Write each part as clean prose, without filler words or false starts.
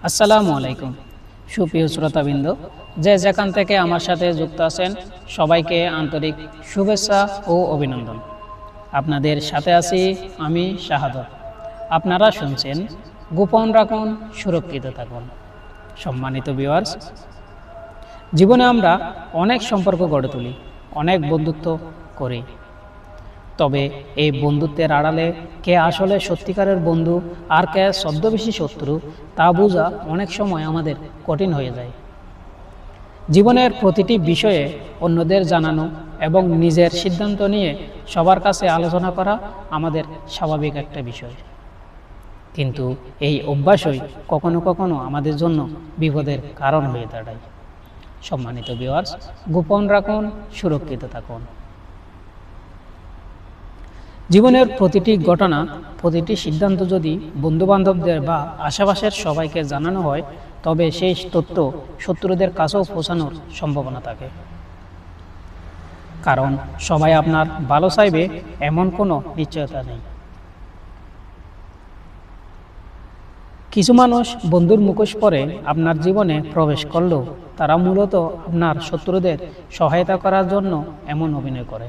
আসসালামু আলাইকুম সুপ্রিয় শ্রোতাবৃন্দ, যে যেখান থেকে আমার সাথে যুক্ত আছেন সবাইকে আন্তরিক শুভেচ্ছা ও অভিনন্দন। আপনাদের সাথে আছি আমি শাহাদত। আপনারা শুনছেন গোপন রাখুন, সুরক্ষিত থাকুন। সম্মানিত ভিউয়ার্স, জীবনে আমরা অনেক সম্পর্ক গড়ে তুলি, অনেক বন্ধুত্ব করি। তবে এই বন্ধুত্বের আড়ালে কে আসলে সত্যিকারের বন্ধু আর কে ছদ্মবেশী শত্রু তা বোঝা অনেক সময় আমাদের কঠিন হয়ে যায়। জীবনের প্রতিটি বিষয়ে অন্যদের জানানো এবং নিজের সিদ্ধান্ত নিয়ে সবার কাছে আলোচনা করা আমাদের স্বাভাবিক একটা বিষয়, কিন্তু এই অভ্যাসই কখনো কখনো আমাদের জন্য বিপদের কারণ হয়ে দাঁড়ায়। সম্মানিত ভিউয়ার্স, গোপন রাখুন, সুরক্ষিত থাকুন। জীবনের প্রতিটি ঘটনা, প্রতিটি সিদ্ধান্ত যদি বন্ধুবান্ধবদের বা আশেপাশের সবাইকে জানানো হয়, তবে সেই তথ্য শত্রুদের কাছেও পৌঁছানোর সম্ভাবনা থাকে। কারণ সবাই আপনার ভালো চাইবে এমন কোনো নিশ্চয়তা নেই। কিছু মানুষ বন্ধুর মুখোশ পরে আপনার জীবনে প্রবেশ করলেও তারা মূলত আপনার শত্রুদের সহায়তা করার জন্য এমন অভিনয় করে।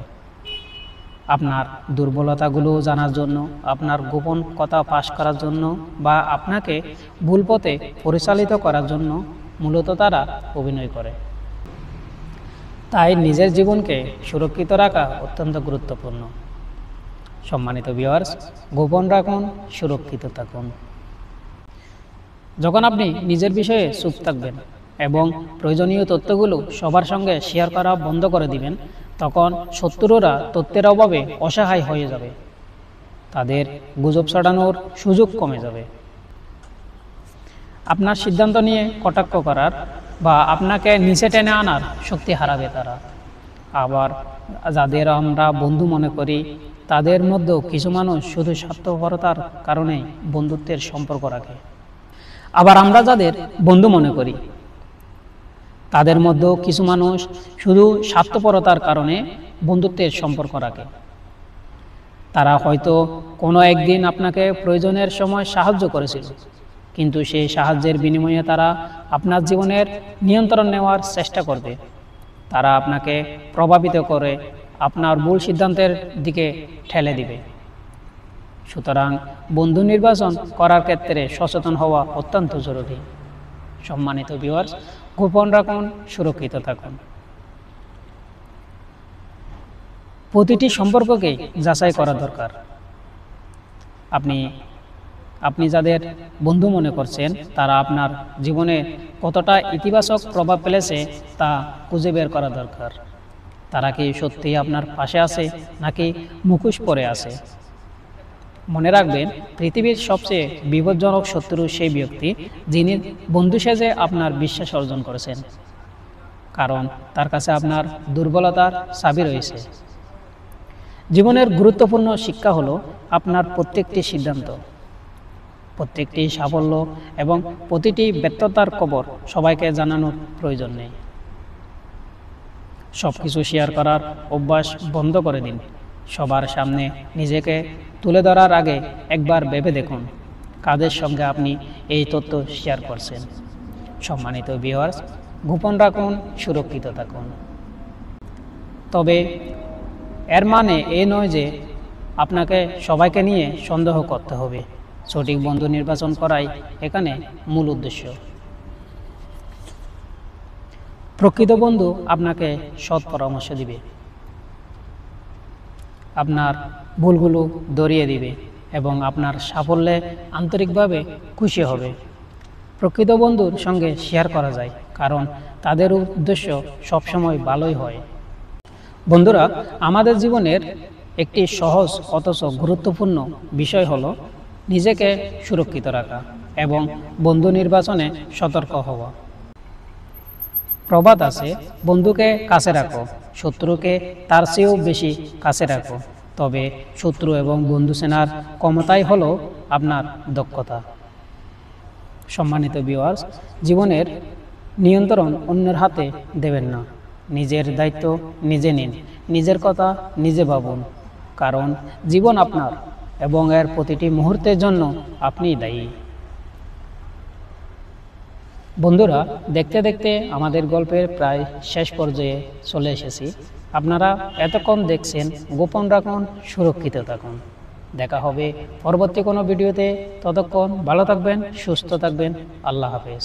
আপনার দুর্বলতাগুলো জানার জন্য, আপনার গোপন কথা ফাঁস করার জন্য বা আপনাকে ভুল পথে পরিচালিত করার জন্য মূলত তারা অভিনয় করে। তাই নিজের জীবনকে সুরক্ষিত রাখা অত্যন্ত গুরুত্বপূর্ণ। সম্মানিত ভিউয়ার্স, গোপন রাখুন, সুরক্ষিত থাকুন। যখন আপনি নিজের বিষয়ে চুপ থাকবেন এবং প্রয়োজনীয় তথ্যগুলো সবার সঙ্গে শেয়ার করা বন্ধ করে দিবেন, তখন শত্রুরা তথ্যের অভাবে অসহায় হয়ে যাবে। তাদের গুজব ছড়ানোর সুযোগ কমে যাবে। আপনার সিদ্ধান্ত নিয়ে কটাক্ষ করার বা আপনাকে নিচে টেনে আনার শক্তি হারাবে তারা। আবার যাদের আমরা বন্ধু মনে করি, তাদের মধ্যেও কিছু মানুষ শুধু স্বার্থপরতার কারণেই বন্ধুত্বের সম্পর্ক রাখে। আবার আমরা যাদের বন্ধু মনে করি, তাদের মধ্যেও কিছু মানুষ শুধু স্বার্থপরতার কারণে বন্ধুত্বের সম্পর্ক রাখে। তারা হয়তো কোনো একদিন আপনাকে প্রয়োজনের সময় সাহায্য করেছিল, কিন্তু সেই সাহায্যের বিনিময়ে তারা আপনার জীবনের নিয়ন্ত্রণ নেওয়ার চেষ্টা করবে। তারা আপনাকে প্রভাবিত করে আপনার ভুল সিদ্ধান্তের দিকে ঠেলে দিবে। সুতরাং বন্ধু নির্বাচন করার ক্ষেত্রে সচেতন হওয়া অত্যন্ত জরুরি। সম্মানিত ভিউয়ার্স, গোপন রাখুন, সুরক্ষিত থাকুন। প্রতিটি সম্পর্ককে যাচাই করা দরকার। আপনি যাদের বন্ধু মনে করছেন, তারা আপনার জীবনে কতটা ইতিবাচক প্রভাব ফেলেছে তা খুঁজে বের করা দরকার। তারা কি সত্যিই আপনার পাশে আছে নাকি মুখোশ পরে আছে? মনে রাখবেন, পৃথিবীর সবচেয়ে বিপজ্জনক শত্রু সেই ব্যক্তি যিনি বন্ধু সেজে আপনার বিশ্বাস অর্জন করেছেন, কারণ তার কাছে আপনার দুর্বলতার চাবি রয়েছে। জীবনের গুরুত্বপূর্ণ শিক্ষা হলো আপনার প্রত্যেকটি সিদ্ধান্ত, প্রত্যেকটি সাফল্য এবং প্রতিটি ব্যর্থতার খবর সবাইকে জানানোর প্রয়োজন নেই। সব কিছু শেয়ার করার অভ্যাস বন্ধ করে দিন। সবার সামনে নিজেকে তুলে ধরার আগে একবার ভেবে দেখুন কাদের সঙ্গে আপনি এই তথ্য শেয়ার করছেন। সম্মানিত ভিউয়ার্স, গোপন রাখুন, সুরক্ষিত থাকুন। তবে এর মানে এই নয় যে আপনাকে সবাইকে নিয়ে সন্দেহ করতে হবে। সঠিক বন্ধু নির্বাচন করাই এখানে মূল উদ্দেশ্য। প্রকৃত বন্ধু আপনাকে সৎ পরামর্শ দিবে, আপনার ভুলগুলো ধরিয়ে দিবে এবং আপনার সাফল্যে আন্তরিকভাবে খুশি হবে। প্রকৃত বন্ধুর সঙ্গে শেয়ার করা যায়, কারণ তাদের উদ্দেশ্য সবসময় ভালোই হয়। বন্ধুরা, আমাদের জীবনের একটি সহজ অথচ গুরুত্বপূর্ণ বিষয় হলো নিজেকে সুরক্ষিত রাখা এবং বন্ধু নির্বাচনে সতর্ক হওয়া। প্রবাদ আছে, বন্ধুকে কাছে রাখো, শত্রুকে তার চেয়েও বেশি কাছে রাখো। তবে শত্রু এবং বন্ধু চেনার ক্ষমতাই হলো আপনার দক্ষতা। সম্মানিত ভিউয়ার্স, জীবনের নিয়ন্ত্রণ অন্যের হাতে দেবেন না। নিজের দায়িত্ব নিজে নিন, নিজের কথা নিজে ভাবুন, কারণ জীবন আপনার এবং এর প্রতিটি মুহূর্তের জন্য আপনিই দায়ী। বন্ধুরা, দেখতে দেখতে আমাদের গল্পের প্রায় শেষ পর্যায়ে চলে এসেছি। আপনারা এতক্ষণ দেখছেন, গোপন রাখুন, সুরক্ষিত থাকুন। দেখা হবে পরবর্তী কোনো ভিডিওতে। ততক্ষণ ভালো থাকবেন, সুস্থ থাকবেন। আল্লাহ হাফেজ।